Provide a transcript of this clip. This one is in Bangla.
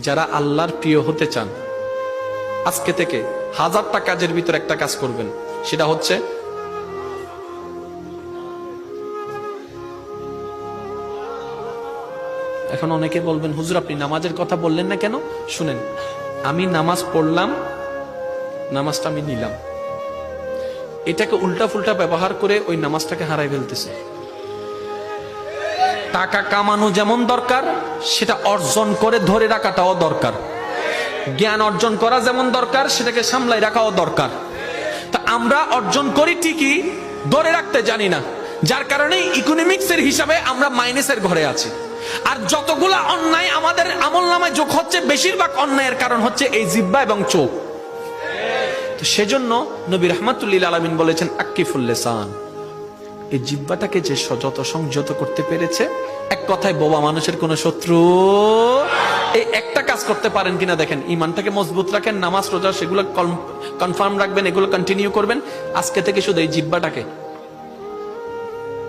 যারা আল্লাহর প্রিয় হতে চান, আজকে থেকে 1000টা কাজের ভিতর একটা কাজ করবেন, সেটা হচ্ছে এখন অনেকে বলবেন, হুজুর আপনি নামাজের কথা বললেন না কেন? শুনেন, আমি নামাজ পড়লাম, নামাজটা আমি নিলাম, এটাকে উল্টা ফুল্টা ব্যবহার করে ওই নামাজটাকে হারাই ফেলতেছে। টাকা কামানো যেমন দরকার, সেটা অর্জন করে ধরে রাখাটাও দরকার। জ্ঞান অর্জন করা যেমন দরকার, সেটাকে সামলাই রাখাও দরকার। তা আমরা অর্জন করি ঠিকই, ধরে রাখতে জানি না, যার কারণে ইকোনমিক্সের হিসাবে আমরা মাইনাসের ঘরে আছি। আর যতগুলা অন্যায় আমাদের আমলনামায় যোগ হচ্ছে, বেশিরভাগ অন্যায়ের কারণ হচ্ছে এই জিহ্বা এবং চোখ। তো সেজন্য নবী রাহমাতুল্লিল আলামিন বলেছেন আক্কিফুল লিসান, এই জিহ্বাটাকে যে যত সংযত করতে পেরেছে, এক কথায় বোবা মানুষের কোন শত্রু। এই একটা কাজ করতে পারেন কিনা দেখেন, ইমানটাকে মজবুত রাখেন, নামাজ রোজা সেগুলো কনফার্ম রাখবেন, এগুলো কন্টিনিউ করবেন। আজকে থেকে শুধু এই জিহ্বাটাকে